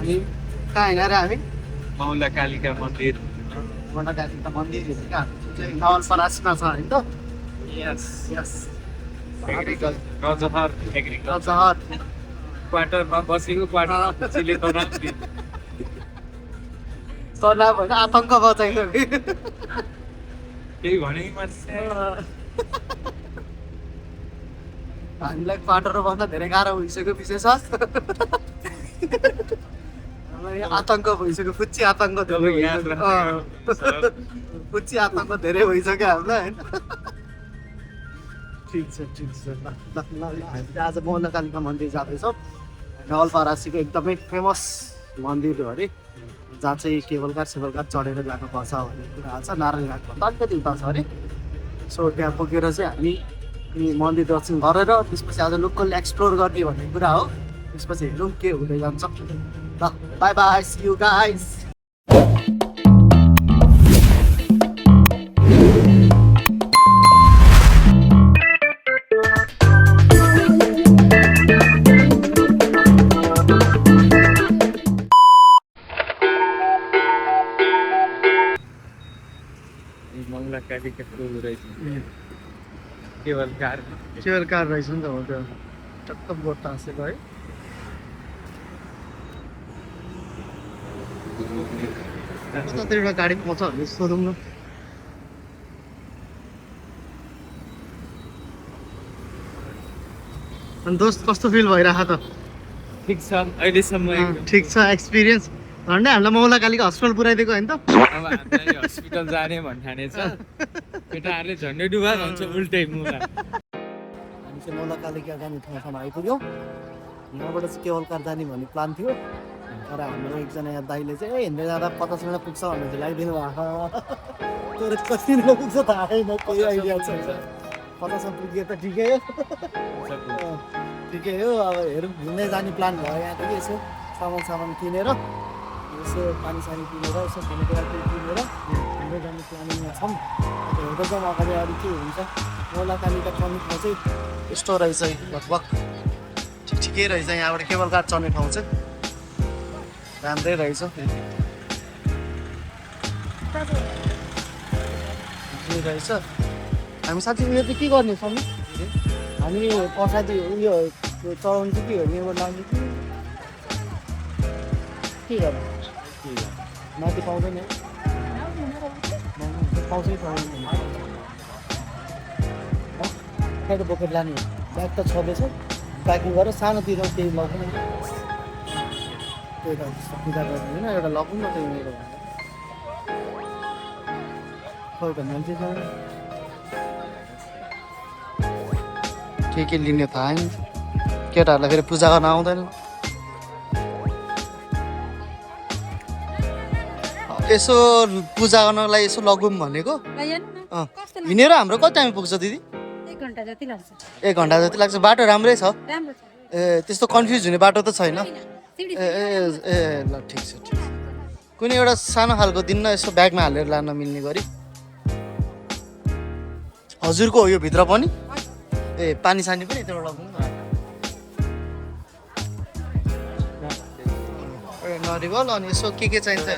अनि कहाँ हिँडेर हामी मौला कालिका मन्दिर मण्डकालिका मन्दिर क्या चाहिँ नवलपरासीमा छ है त यस यस रजहर एग्रिकल्चर रजहर क्वार्टरमा बसेको क्वार्टर चिले तनाव होइन आतङ्क बचाइको कि केही भने मान्छे हामीलाई क्वार्टर बस्न धेरै गाह्रो भइसक्यो विशेष आतङ्क भइसक्यो फुच्ची आतङ्क धेरै फुच्ची आतङ्क धेरै भइसक्यो हामीलाई होइन ठिक छ ल हामीले आज मौलाकालिका मन्दिर जाँदैछौँ नवलपरासीको एकदमै फेमस मन्दिर हो अरे जहाँ चाहिँ केबल कार चढेर जानुपर्छ भन्ने कुरा छ नारायणघाटभन्दा अलिकति उता छ अरे सो त्यहाँ पुगेर चाहिँ हामी मन्दिर दर्शन गरेर त्यसपछि आज लोकल एक्सप्लोर गर्ने भन्ने कुरा हो त्यसपछि हेरौँ के हुँदै जान्छ ल bye bye see you guys Maula Kalika रहेछ केवल कार रहेछ नि त हो त्यो टक्क बोट टाँसेको है कतिवटा गाडी पाउँछ भने सोधौँ न अनि दोस्त कस्तो फिल भइरहेको त ठिक छ अहिलेसम्म ठिक छ एक्सपिरियन्स झन्डै हामीलाई मौलाकालिका हस्पिटल पुऱ्याइदिएको होइन त अब हामीलाई हस्पिटल जाने भन्ठाने छ केटाहरूले झन्डै डुबा भन्छ उल्टै मुला हामी चाहिँ मौलाकालिका जाने ठाउँसम्म आइपुग्यौँ यहाँबाट चाहिँ केवल कार जाने भन्ने प्लान थियो तर हाम्रो एकजना यहाँ दाइले चाहिँ हिँड्दै जाँदा 50 मिनट पुग्छ भनेर चाहिँ ल्याइदिनु भएको तर कति मिनट पुग्छ थाहा छैन केही आइडिया छैन 50 मा पुग्यो त ठिकै हो ठिकै हो अब हेरौँ घुम्दै जाने प्लान भयो यहाँदेखि यसो सामान किनेर यसो पानी किनेर यसो खानेकुरा किनेर घुम्दै जाने प्लानिङमा छौँ हेर्दै जाउँ अगाडि अरू के हुन्छ मौलाकालिका चढ्ने ठाउँ चाहिँ यस्तो रहेछ लगभग ठिकै रहेछ यहाँबाट केबल कार चढ्ने ठाउँ चाहिँ राम्रै रहेछ रहेछ हामी साथी उयो चाहिँ के गर्ने छौँ हामी पछाडि उयो चढाउनु चाहिँ के हो यहाँबाट लाग्ने के गर्नु माथि पाउँदैन पाउँछै पाउँदैन बोकेट लाने ब्याग त छँदैछ ब्यागिङ गरेर सानोतिर केही लगाउनु त्यही त पूजा गर्नु होइन एउटा लगाउँ न त्यो मेरो खोइ त मान्छे के लिने थाहा छैन केटाहरूलाई फेरि पूजा गर्न आउँदैन यसो पूजा गर्नको लागि यसो लगौँ भनेको हिँडेर हाम्रो कति टाइम पुग्छ दिदी 1 घन्टा जति लाग्छ 1 घन्टा जति लाग्छ बाटो राम्रै छ ए त्यस्तो कन्फ्युज हुने बाटो त छैन ए ल ठिक छ कुनै एउटा सानो खालको दिन्न यसो ब्यागमा हालेर लान मिल्ने गरी हजुरको हो यो भित्र पनि ए पानी पनि त्यहाँबाट लगौँ न नरिवल अनि यसो के चाहिन्छ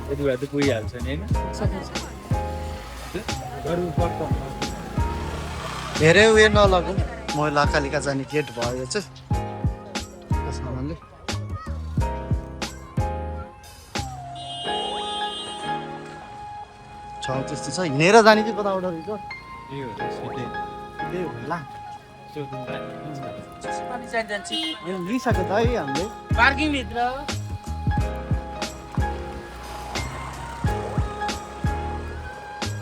यति भए त पुगिहाल्छ नि होइन धेरै उयो नलगौँ मौलाकालिका जाने गेट भयो चाहिँ सामानले त्यस्तो छ हिँडेर जाने चाहिँ कताबाट रहेछ लिइसक्यो त है हामीले पार्किङभित्र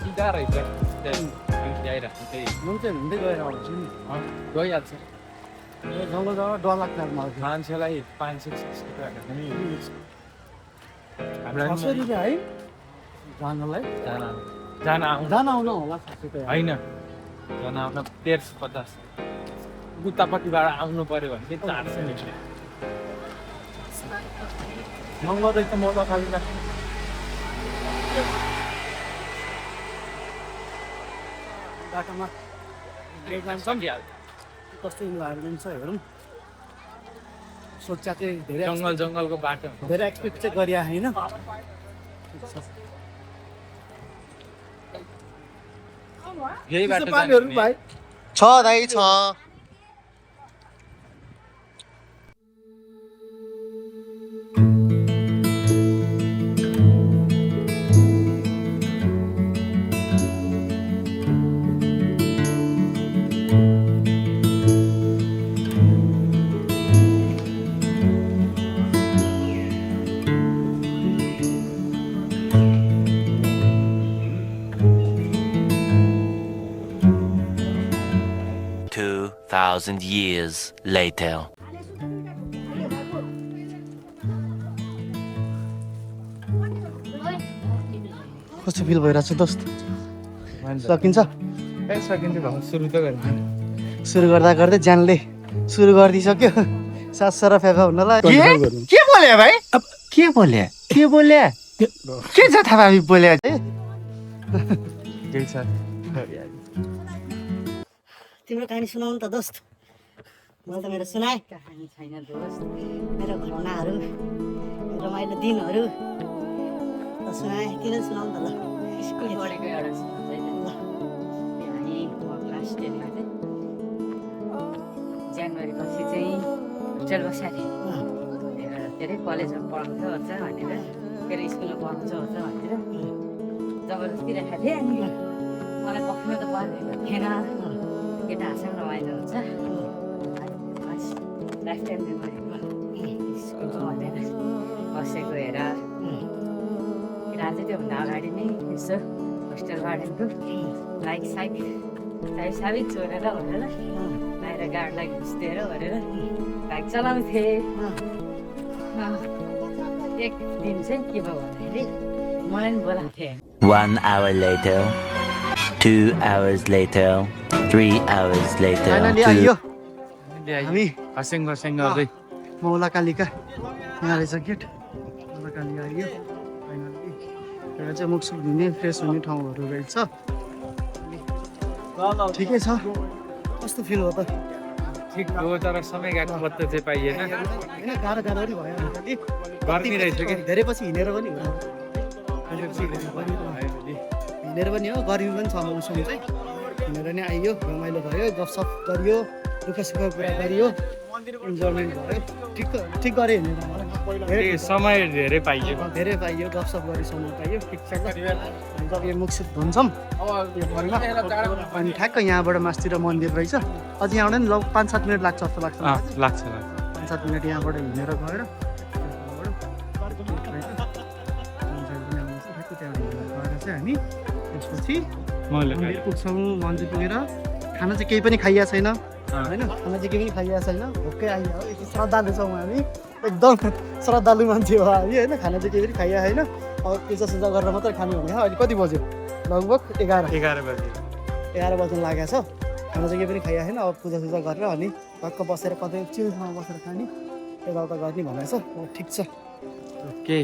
सिधा रहेछ हुँदै गएर आउँछु नि गइहाल्छ जङ्गल जग्गा डर लाग्छ मान्छेलाई 500 रुपियाँ है जानलाई जान आउनु होला होइन जान आउन 150 उतापट्टिबाट आउनु पर्यो भने चाहिँ 400 निक्ल्यो महँगो रहेछ मौलाकालिका बाटोमा कस्तो इन्भाइरोमेन्ट छ हेरौँ सोचा चाहिँ धेरै जङ्गलको बाटो धेरै एक्सपेक्ट चाहिँ गरिया होइन यही बाटो पानीहरू जाने भाइ छ दाइ छ 2,000 years later. कस्तो फिल भइरहेको छ दोस्त सकिन्छ सकिन्छ भाउ सुरु त गर्नु सुरु गर्दा गर्दै ज्यानले सुरु गरिदिइसक्यो सास सर फेफा हुनलाई के बोले भाइ के बोले के छ थाहा हामी बोले केही छ तिम्रो कहानी सुनाउ न त दोस्त मैले त मेरो सुनाए कहानी छैन दोस्त मेरो घटनाहरू रमाइलो दिनहरू त सुनाए किन सुनाउ न त ल स्कुल पढेको एउटा छैन हामी म क्लास 10 मा थिएँ जनवरी पछि चाहिँ होस्टेल बसेको थिएँ के अरे कलेजमा पढाउँछ भन्छ भनेर फेरि स्कुलमा पढाउँछ भन्छ भनेर जबरजस्ती राखेको थिएँ अनि मलाई बस्नु त पर्दैन थिएन केटाहरूसँग रमाइलो हुन्छ लाइफ टाइम मेमोरी स्कुलको भनेर बसेको हेर केटा चाहिँ त्योभन्दा अगाडि नै यसो होस्टेल गार्डनको बाइक साइक चोरेर भनेर बाहिर गाडीलाई घुस्दिएर भनेर बाइक चलाउँथेँ एक दिन चाहिँ के भयो भन्दाखेरि मलाई नि बोलाउँथेँ 1 hour later, 2 hours later, 3 hours later. Finally आइयो हामी हसेङ गर्दै मौलाकालिका यहाँ रहेछ गेट मौलाकालिका आइयो फाइनली एउटा चाहिँ मुखसुख धुने फ्रेस हुने ठाउँहरू रहेछ ठिकै छ कस्तो फिल हो त ठिक हो तर समय गएको पत्ता चाहिँ पाइएन होइन गाह्रो पनि भयो गर्मी रहेछ कि धेरै पछि हिँडेर पनि हो हिँडेर पनि हो गर्मी पनि छ मौसम चाहिँ हिँडेर नै आइयो रमाइलो भयो गफसफ गरियो दुःख सुख कुरा गरियो इन्जोयमेन्ट भयो ठिक गऱ्यो हिँडेर समय धेरै पाइयो धेरै पाइयो गफसफ गरी समय पाइयो ठिकठाक जब यो मुखसुख धुन्छौँ अनि ठ्याक्क यहाँबाट मास्तिर मन्दिर रहेछ अझ यहाँ आउनु नि लग 5-7 मिनट लाग्छ जस्तो लाग्छ लाग्छ 5-7 मिनट यहाँबाट हिँडेर गएर चाहिँ हामी त्यसपछि मन्दिर पुग्छौँ मन्दिर पुगेर खाना चाहिँ केही पनि खाइया छैन होइन खाना चाहिँ केही पनि खाइया छैन भोकै आइयो यति श्रद्धालु छौँ हामी एकदम श्रद्धालु मान्छे हो हामी होइन खाना चाहिँ केही पनि खाइया होइन अब पूजा सुजा गरेर मात्रै खानु भने अहिले कति बज्यो लगभग 11 बज्नु लागेको छ खाना चाहिँ केही पनि खाइया छैन अब पूजा सुजा गरेर अनि भक्क बसेर कतै चिल ठाउँमा बसेर खाने यताउता गर्ने भनेको छ ठिक छ ओके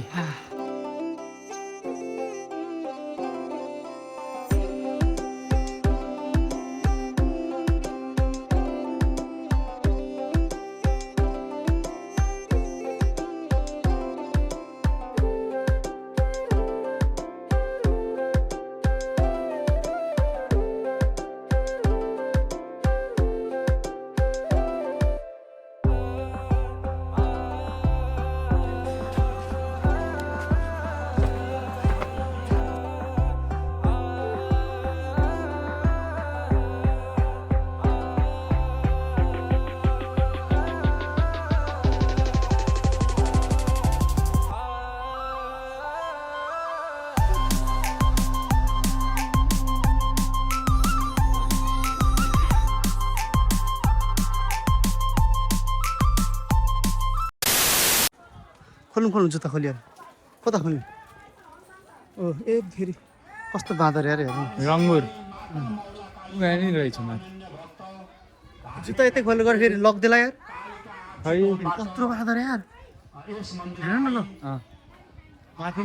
खोल्नु जुत्ता खोल्यो कता खोल्यो ओ ए फेरि कस्तो बाँदर यार हेर्नु रङ्गुर उहाँ नि रहेछ जुत्ता यतै खोल्नु गएर फेरि लग्देला यार खै कत्रो बाँदर यार हेर न ल माथि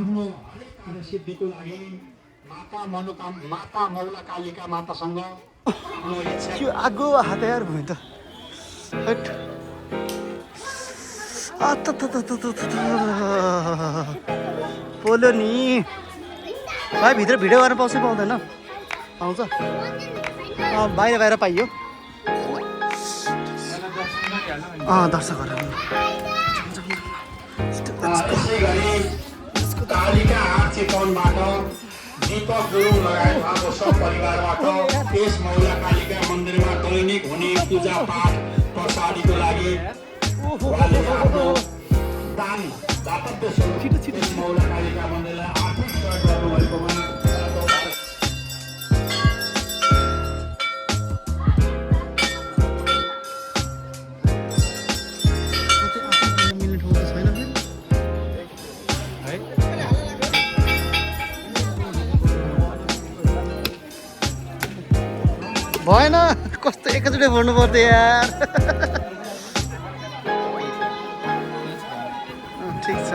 सिद्धिको लागि माता मौलाकालिका मातासँग यो आगो हात यार भयो त हट पोल्यो नि भाइ भित्र भिडियो गर्न पाउँछ पाउँदैन पाउँछ बाहिर बाहिर पाइयो दर्शकहरू कालिका आर्ट चितवनबाट दीपक गुरुङ लगायत उहाँको सपरिवारबाट यस महिला कालिका मन्दिरमा दैनिक हुने पूजापाठ प्रसादीको लागि उहाँले आफ्नो दान दातव्य स्वरूप महिला कालिका मन्दिरलाई आर्थिक सहयोग गर्नुभएकोमा भएन कस्तो एकैचोटि भर्नु पर्थ्यो यार ठिक छ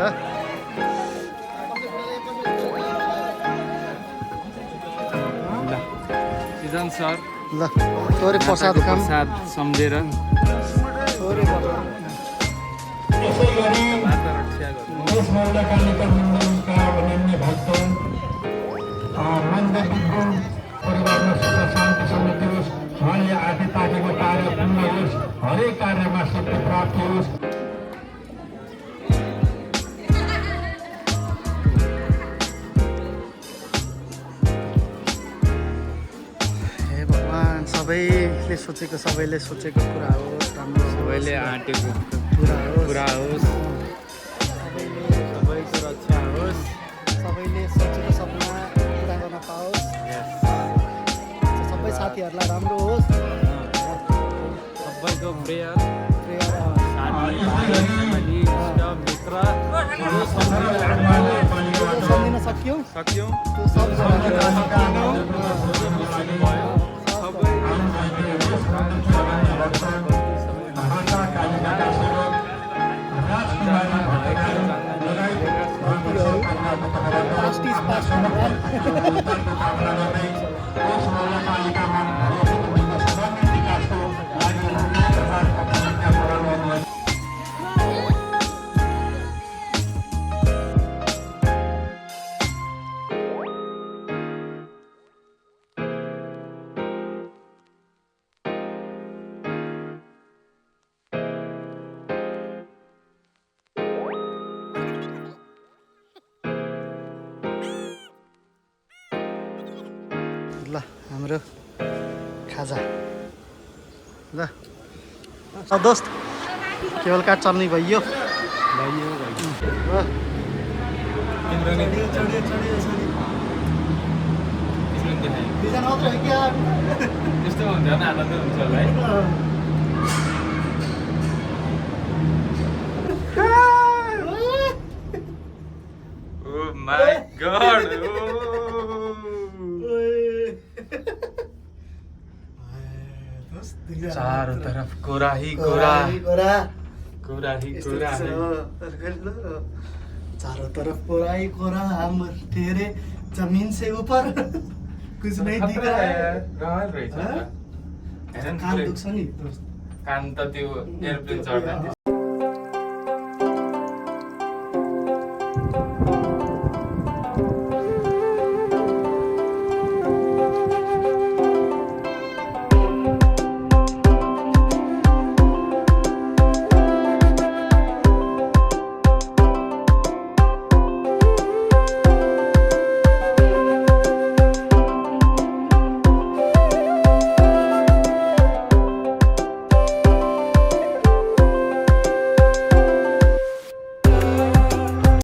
सिजन सर ल तोरे प्रसाद खाम प्रसाद सम्झेर तोरे यसै गरी माता रक्षा गर्नु यस महिला कालिका मन्दिरका अनन्य भक्त मन्दिरको परिवारमा सुख शान्ति समृद्धि होस् उहाँले आफै ताकेको कार्य पूर्ण होस् हरेक कार्यमा सिद्धि प्राप्त होस् हे भगवान् सबैले सोचेको कुरा हो राम्रो सबैले आँटेको कुरा होस् सबैको रक्षा होस् सबैले सोचेको सपना पुरा गर्न पाओस् सबै साथीहरूलाई राम्रो होस् सबैको प्रेयर प्रेयर साथी भाइ इष्ट मित्र सम्झिन सक्यौँ सक्यौँ त्यो सब ल हाम्रो खाजा ल दोस्त केवल काट चल्ने भइयो त्यस्तो हुँदैन आनन्दै हुन्छ होला है Oh my god! चारों तरफ कोरा ही कोरा कोरा ही कोरा है चारों तरफ कोरा ही कोरा हम तेरे जमीन से ऊपर कुछ नहीं दिख रहा है रमाइलो रहेछ कान दुख्छ नि कान त त्यो एयरप्लेन चढ्दा